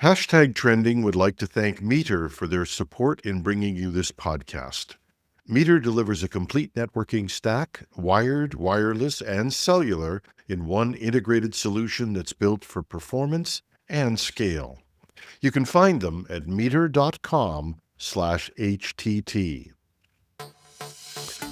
Hashtag Trending would like to thank Meter for their support in bringing you this podcast. Meter delivers a complete networking stack, wired, wireless, and cellular, in one integrated solution that's built for performance and scale. You can find them at meter.com/HTT.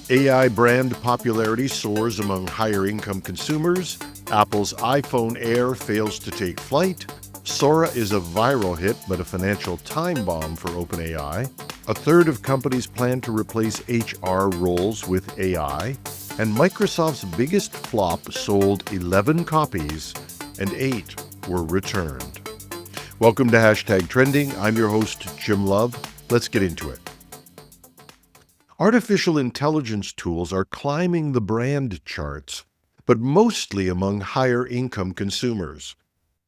AI brand popularity soars among higher income consumers. Apple's iPhone Air fails to take flight. Sora is a viral hit but a financial time bomb for OpenAI. A third of companies plan to replace HR roles with AI. And Microsoft's biggest flop sold 11 copies and 8 were returned. Welcome to Hashtag Trending. I'm your host, Jim Love. Let's get into it. Artificial intelligence tools are climbing the brand charts, but mostly among higher-income consumers.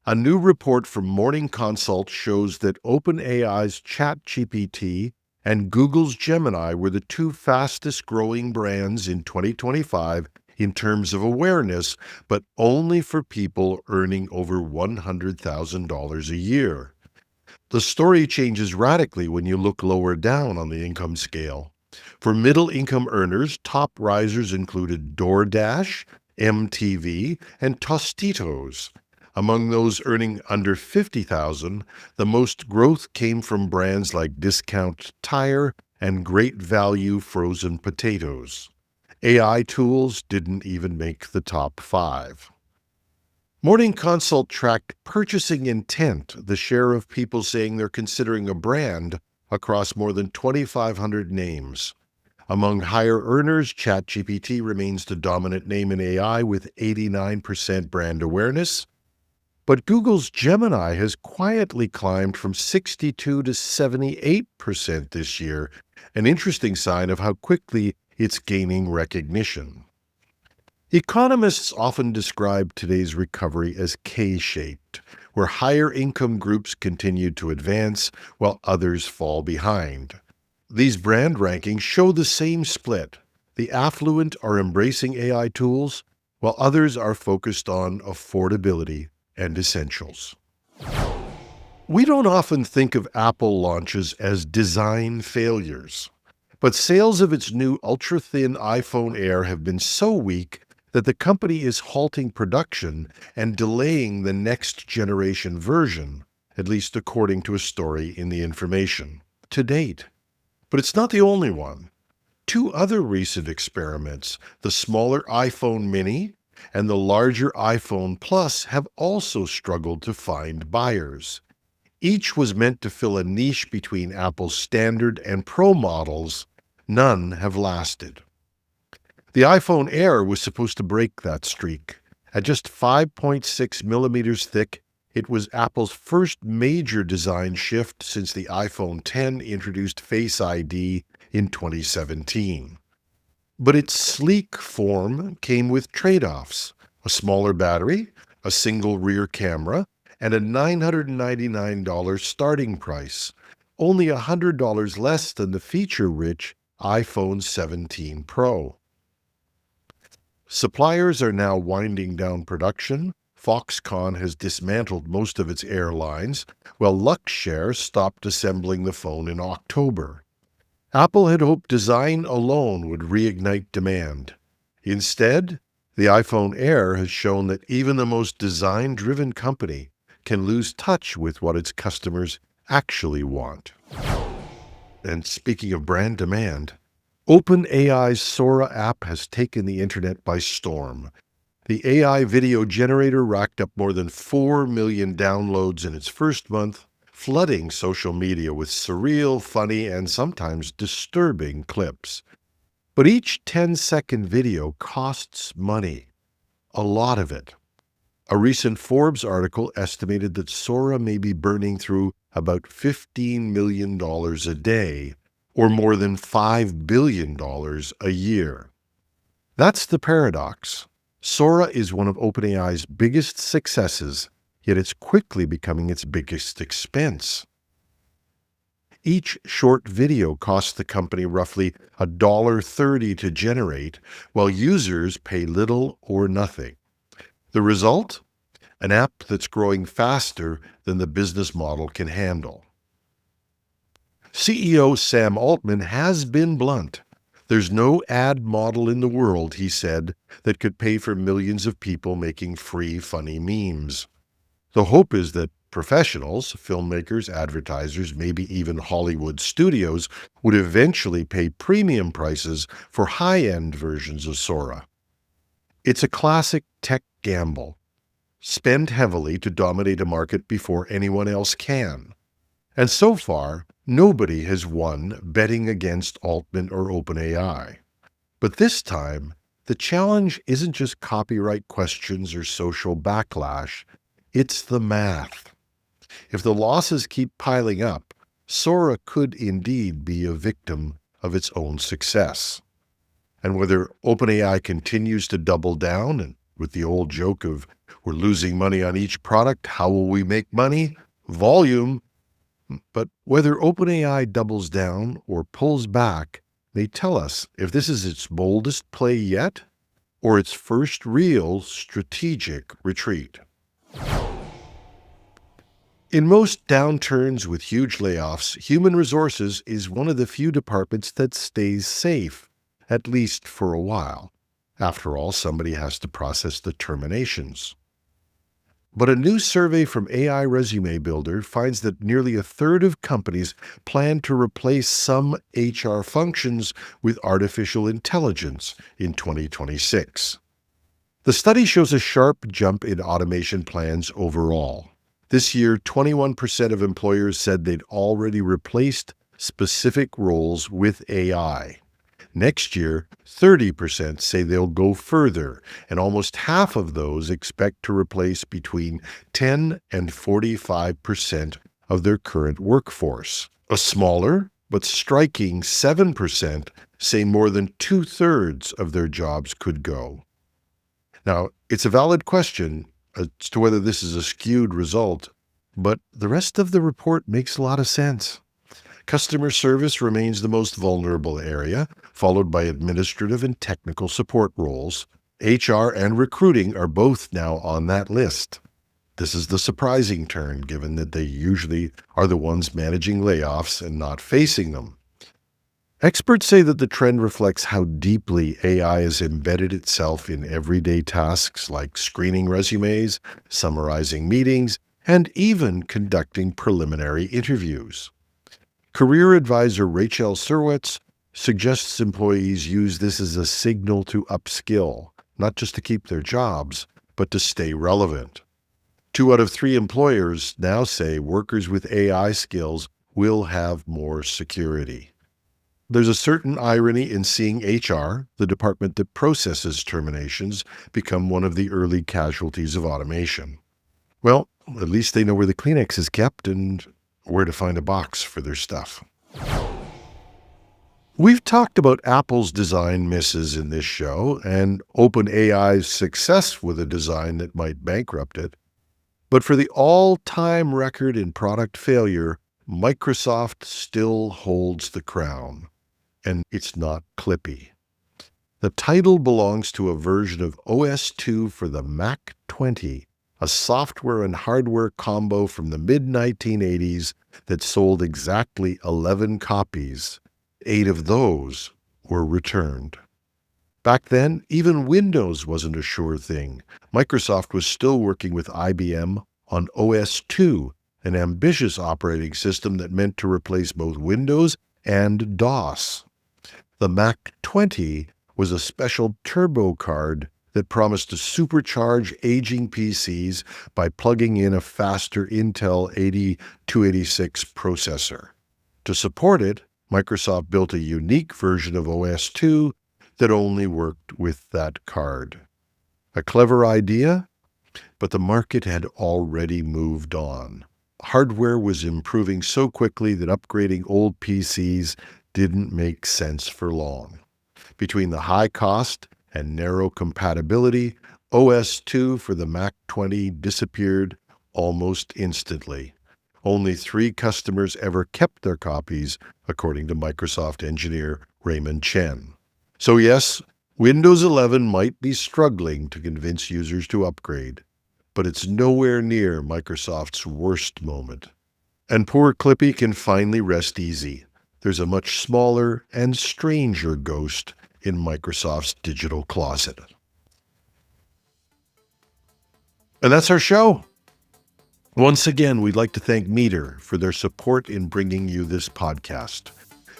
A new report from Morning Consult shows that OpenAI's ChatGPT and Google's Gemini were the two fastest-growing brands in 2025 in terms of awareness, but only for people earning over $100,000 a year. The story changes radically when you look lower down on the income scale. For middle-income earners, top risers included DoorDash, MTV, and Tostitos. Among those earning under $50,000, the most growth came from brands like Discount Tire and Great Value Frozen Potatoes. AI tools didn't even make the top 5. Morning Consult tracked purchasing intent, the share of people saying they're considering a brand, across more than 2,500 names. Among higher earners, ChatGPT remains the dominant name in AI with 89% brand awareness. But Google's Gemini has quietly climbed from 62 to 78% this year, an interesting sign of how quickly it's gaining recognition. Economists often describe today's recovery as K-shaped, where higher income groups continue to advance while others fall behind. These brand rankings show the same split. The affluent are embracing AI tools, while others are focused on affordability and essentials. We don't often think of Apple launches as design failures, but sales of its new ultra-thin iPhone Air have been so weak that the company is halting production and delaying the next generation version, at least according to a story in The Information, to date. But it's not the only one. Two other recent experiments, the smaller iPhone mini and the larger iPhone Plus, have also struggled to find buyers. Each was meant to fill a niche between Apple's standard and Pro models. None have lasted. The iPhone Air was supposed to break that streak. At just 5.6 millimeters thick, it was Apple's first major design shift since the iPhone X introduced Face ID in 2017. But its sleek form came with trade-offs: a smaller battery, a single rear camera, and a $999 starting price, only $100 less than the feature-rich iPhone 17 Pro. Suppliers are now winding down production. Foxconn has dismantled most of its airlines, while Luxshare stopped assembling the phone in October. Apple had hoped design alone would reignite demand. Instead, the iPhone Air has shown that even the most design-driven company can lose touch with what its customers actually want. And speaking of brand demand, OpenAI's Sora app has taken the internet by storm. The AI video generator racked up more than 4 million downloads in its first month, flooding social media with surreal, funny, and sometimes disturbing clips. But each 10-second video costs money, a lot of it. A recent Forbes article estimated that Sora may be burning through about $15 million a day, or more than $5 billion a year. That's the paradox. Sora is one of OpenAI's biggest successes, yet it's quickly becoming its biggest expense. Each short video costs the company roughly $1.30 to generate, while users pay little or nothing. The result? an app that's growing faster than the business model can handle. CEO Sam Altman has been blunt. There's no ad model in the world, he said, that could pay for millions of people making free, funny memes. The hope is that professionals, filmmakers, advertisers, maybe even Hollywood studios would eventually pay premium prices for high-end versions of Sora. It's a classic tech gamble. Spend heavily to dominate a market before anyone else can. And so far, nobody has won betting against Altman or OpenAI. But this time, the challenge isn't just copyright questions or social backlash, it's the math. If the losses keep piling up, Sora could indeed be a victim of its own success. And whether OpenAI continues to double down, and with the old joke of we're losing money on each product, how will we make money? Volume. But whether OpenAI doubles down or pulls back may tell us if this is its boldest play yet or its first real strategic retreat. In most downturns with huge layoffs, human resources is one of the few departments that stays safe, at least for a while. After all, somebody has to process the terminations. But a new survey from AI Resume Builder finds that nearly a third of companies plan to replace some HR functions with artificial intelligence in 2026. The study shows a sharp jump in automation plans overall. This year, 21% of employers said they'd already replaced specific roles with AI. Next year, 30% say they'll go further, and almost half of those expect to replace between 10 and 45% of their current workforce. A smaller but striking 7% say more than two-thirds of their jobs could go. Now, it's a valid question as to whether this is a skewed result, but the rest of the report makes a lot of sense. Customer service remains the most vulnerable area, followed by administrative and technical support roles. HR and recruiting are both now on that list. This is the surprising turn, given that they usually are the ones managing layoffs and not facing them. Experts say that the trend reflects how deeply AI has embedded itself in everyday tasks like screening resumes, summarizing meetings, and even conducting preliminary interviews. Career advisor Rachel Surwitz suggests employees use this as a signal to upskill, not just to keep their jobs, but to stay relevant. 2 out of 3 employers now say workers with AI skills will have more security. There's a certain irony in seeing HR, the department that processes terminations, become one of the early casualties of automation. Well, at least they know where the Kleenex is kept and where to find a box for their stuff. We've talked about Apple's design misses in this show and OpenAI's success with a design that might bankrupt it. But for the all-time record in product failure, Microsoft still holds the crown. And it's not Clippy. The title belongs to a version of OS/2 for the Mac 20, a software and hardware combo from the mid-1980s that sold exactly 11 copies. 8 of those were returned. Back then, even Windows wasn't a sure thing. Microsoft was still working with IBM on OS/2, an ambitious operating system that meant to replace both Windows and DOS. The Mac 20 was a special turbo card that promised to supercharge aging PCs by plugging in a faster Intel 8286 processor. To support it, Microsoft built a unique version of OS/2 that only worked with that card. A clever idea, but the market had already moved on. Hardware was improving so quickly that upgrading old PCs didn't make sense for long. Between the high cost and narrow compatibility, OS/2 for the Mac 20 disappeared almost instantly. Only 3 customers ever kept their copies, according to Microsoft engineer Raymond Chen. So yes, Windows 11 might be struggling to convince users to upgrade, but it's nowhere near Microsoft's worst moment. And poor Clippy can finally rest easy. There's a much smaller and stranger ghost in Microsoft's digital closet. And that's our show. Once again, we'd like to thank Meter for their support in bringing you this podcast.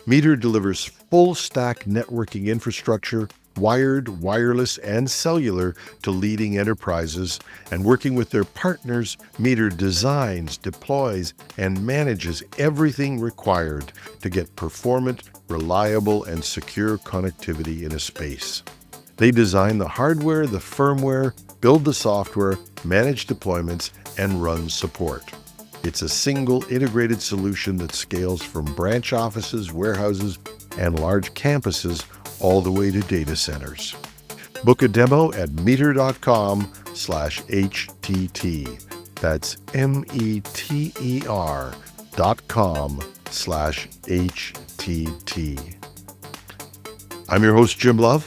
Meter delivers full-stack networking infrastructure, wired, wireless, and cellular to leading enterprises, and working with their partners, Meter designs, deploys, and manages everything required to get performant, reliable, and secure connectivity in a space. They design the hardware, the firmware, build the software, manage deployments, and run support. It's a single integrated solution that scales from branch offices, warehouses, and large campuses all the way to data centers. Book a demo at meter.com/HTT. That's meter.com/HTT. I'm your host, Jim Love.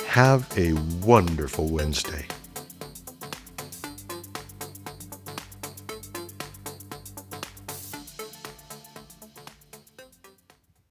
Have a wonderful Wednesday.